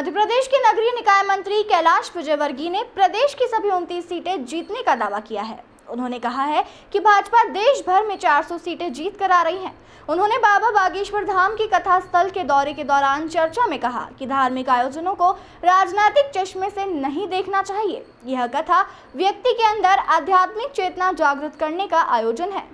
मध्य प्रदेश के नगरीय निकाय मंत्री कैलाश विजयवर्गीय ने प्रदेश की सभी 29 सीटें जीतने का दावा किया है। उन्होंने कहा है कि भाजपा देश भर में 400 सीटें जीत कर आ रही है। उन्होंने बाबा बागेश्वर धाम की कथा स्थल के दौरे के दौरान चर्चा में कहा कि धार्मिक आयोजनों को राजनीतिक चश्मे से नहीं देखना चाहिए। यह कथा व्यक्ति के अंदर आध्यात्मिक चेतना जागृत करने का आयोजन है।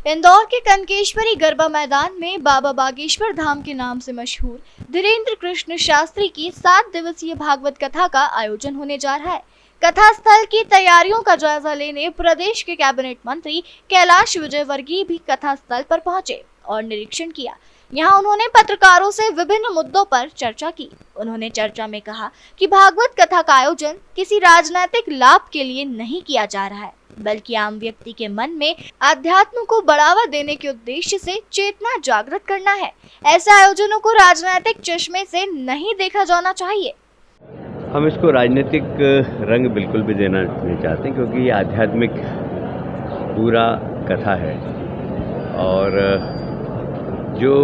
इंदौर के कनकेश्वरी गरबा मैदान में बाबा बागेश्वर धाम के नाम से मशहूर धीरेन्द्र कृष्ण शास्त्री की 7 दिवसीय भागवत कथा का आयोजन होने जा रहा है। कथा स्थल की तैयारियों का जायजा लेने प्रदेश के कैबिनेट मंत्री कैलाश विजयवर्गीय भी कथा स्थल पर पहुंचे और निरीक्षण किया। यहाँ उन्होंने पत्रकारों से विभिन्न मुद्दों पर चर्चा की। उन्होंने चर्चा में कहा कि भागवत कथा का आयोजन किसी राजनीतिक लाभ के लिए नहीं किया जा रहा है, बल्कि आम व्यक्ति के मन में अध्यात्म को बढ़ावा देने के उद्देश्य से चेतना जागृत करना है। ऐसे आयोजनों को राजनीतिक चश्मे से नहीं देखा जाना चाहिए। हम इसको राजनीतिक रंग बिल्कुल भी देना नहीं चाहते, क्योंकि ये आध्यात्मिक पूरा कथा है और जो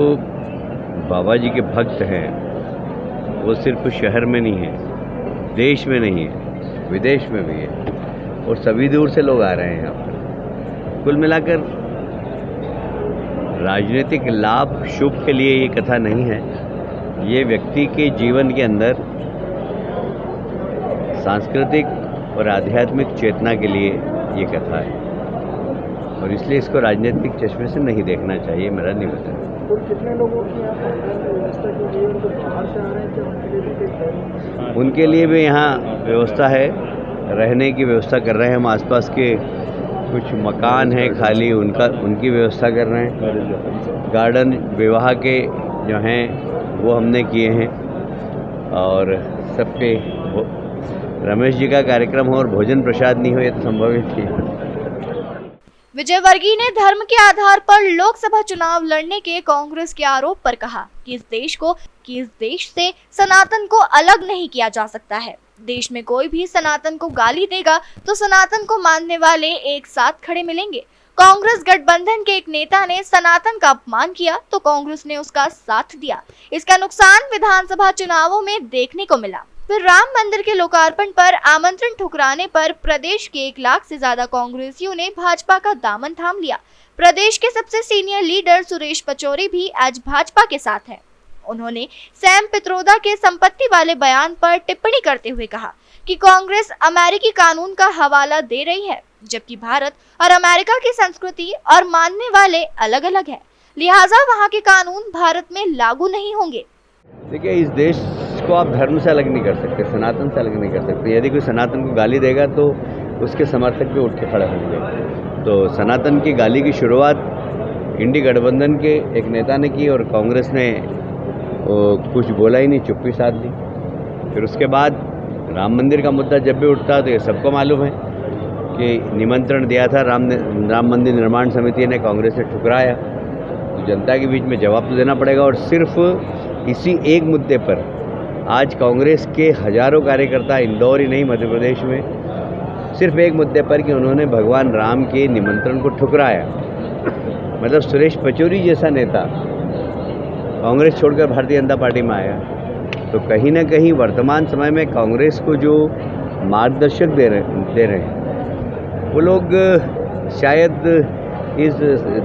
बाबा जी के भक्त हैं वो सिर्फ शहर में नहीं है, देश में नहीं है, विदेश में भी है और सभी दूर से लोग आ रहे हैं यहाँ पर। कुल मिलाकर राजनीतिक लाभ शुभ के लिए ये कथा नहीं है, ये व्यक्ति के जीवन के अंदर सांस्कृतिक और आध्यात्मिक चेतना के लिए ये कथा है और इसलिए इसको राजनीतिक चश्मे से नहीं देखना चाहिए, मेरा निवेदन है। तो कितने लोगों की व्यवस्था की गई है? उनको बाहर से आ रहे हैं क्या? उनके लिए भी यहाँ व्यवस्था है, रहने की व्यवस्था कर रहे हैं। हम आसपास के कुछ मकान हैं खाली, उनकी व्यवस्था कर रहे हैं। गार्डन विवाह के जो हैं वो हमने किए हैं और सबके रमेश जी का कार्यक्रम हो और भोजन प्रसाद नहीं हो, ये तो संभव ही थी। विजयवर्गीय ने धर्म के आधार पर लोकसभा चुनाव लड़ने के कांग्रेस के आरोप पर कहा कि इस देश से सनातन को अलग नहीं किया जा सकता है। देश में कोई भी सनातन को गाली देगा तो सनातन को मानने वाले एक साथ खड़े मिलेंगे। कांग्रेस गठबंधन के एक नेता ने सनातन का अपमान किया तो कांग्रेस ने उसका साथ दिया। इसका नुकसान विधानसभा चुनावों में देखने को मिला। फिर राम मंदिर के लोकार्पण पर आमंत्रण ठुकराने पर प्रदेश के 1 लाख से ज्यादा कांग्रेसियों ने भाजपा का दामन थाम लिया। प्रदेश के सबसे सीनियर लीडर सुरेश पचौरी भी आज भाजपा के साथ हैं। उन्होंने सैम पित्रोदा के संपत्ति वाले बयान पर टिप्पणी करते हुए कहा कि कांग्रेस अमेरिकी कानून का हवाला दे रही है, जबकि भारत और अमेरिका की संस्कृति और मानने वाले अलग अलग है, लिहाजा वहाँ के कानून भारत में लागू नहीं होंगे। देखिए, इस देश को आप धर्म से अलग नहीं कर सकते, सनातन से अलग नहीं कर सकते। यदि कोई सनातन को गाली देगा तो उसके समर्थक भी उठ के खड़े होंगे। तो सनातन की गाली की शुरुआत इंडी गठबंधन के एक नेता ने की और कांग्रेस ने कुछ बोला ही नहीं, चुप्पी साध ली। फिर उसके बाद राम मंदिर का मुद्दा जब भी उठता तो ये सबको मालूम है कि निमंत्रण दिया था राम मंदिर निर्माण समिति ने, कांग्रेस ने ठुकराया। तो जनता के बीच में जवाब तो देना पड़ेगा और सिर्फ इसी एक मुद्दे पर आज कांग्रेस के हजारों कार्यकर्ता इंदौर ही नहीं मध्य प्रदेश में सिर्फ एक मुद्दे पर कि उन्होंने भगवान राम के निमंत्रण को ठुकराया। मतलब सुरेश पचौरी जैसा नेता कांग्रेस छोड़कर भारतीय जनता पार्टी में आया, तो कहीं ना कहीं वर्तमान समय में कांग्रेस को जो मार्गदर्शक दे रहे हैं वो लोग शायद इस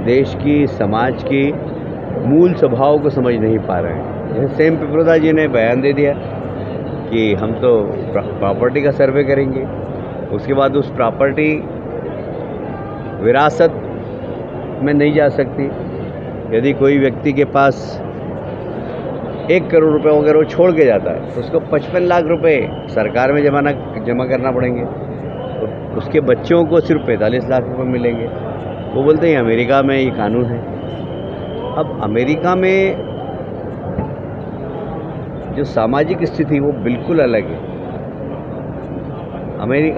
देश की, समाज की मूल स्वभाव को समझ नहीं पा रहे हैं। जैसे सैम पित्रोदा जी ने बयान दे दिया कि हम तो प्रॉपर्टी का सर्वे करेंगे, उसके बाद उस प्रॉपर्टी विरासत में नहीं जा सकती। यदि कोई व्यक्ति के पास 1 करोड़ रुपए अगर वो छोड़ के जाता है तो उसको 55 लाख रुपए सरकार में जमा करना पड़ेंगे, तो उसके बच्चों को सिर्फ 45 लाख रुपए मिलेंगे। वो बोलते हैं अमेरिका में ये कानून है। अब अमेरिका में जो सामाजिक स्थिति वो बिल्कुल अलग है।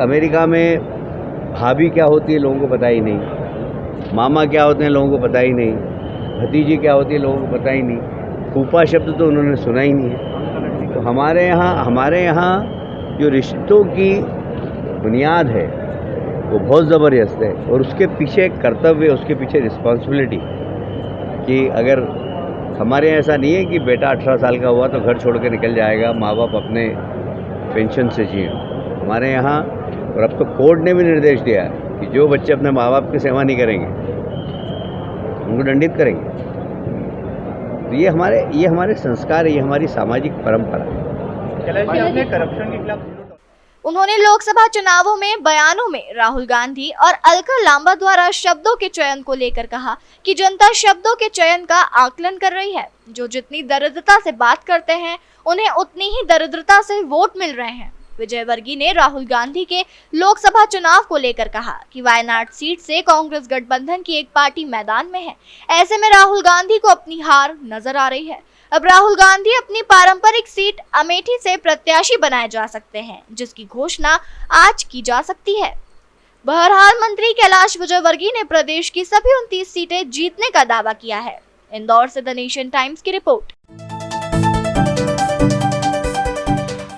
अमेरिका में भाभी क्या होती है लोगों को पता ही नहीं, मामा क्या होते हैं लोगों को पता ही नहीं, भतीजी क्या होती है लोगों को पता ही नहीं, फूफा शब्द तो उन्होंने सुना ही नहीं है। तो हमारे यहाँ जो रिश्तों की बुनियाद है वो बहुत ज़बरदस्त है और उसके पीछे कर्तव्य, उसके पीछे रिस्पॉन्सिबिलिटी कि अगर हमारे यहाँ ऐसा नहीं है कि बेटा 18 साल का हुआ तो घर छोड़ के निकल जाएगा, माँ बाप अपने पेंशन से जिए। हमारे यहाँ और अब तो कोर्ट ने भी निर्देश दिया है कि जो बच्चे अपने माँ बाप की सेवा नहीं करेंगे उनको दंडित करेंगे। तो ये हमारे संस्कार है, ये हमारी सामाजिक परंपरा है। कैलाश जी, आपने करप्शन के खिलाफ उन्होंने लोकसभा चुनावों में बयानों में राहुल गांधी और अलका लांबा द्वारा शब्दों के चयन को लेकर कहा कि जनता शब्दों के चयन का आकलन कर रही है। जो जितनी दरिद्रता से बात करते हैं उन्हें उतनी ही दरिद्रता से वोट मिल रहे हैं। विजयवर्गीय ने राहुल गांधी के लोकसभा चुनाव को लेकर कहा कि वायनाड सीट से कांग्रेस गठबंधन की एक पार्टी मैदान में है। ऐसे में राहुल गांधी को अपनी हार नजर आ रही है। अब राहुल गांधी अपनी पारंपरिक सीट अमेठी से प्रत्याशी बनाए जा सकते हैं, जिसकी घोषणा आज की जा सकती है। बहरहाल मंत्री कैलाश विजयवर्गीय ने प्रदेश की सभी 29 सीटें जीतने का दावा किया है। इंदौर से द नेशन टाइम्स की रिपोर्ट।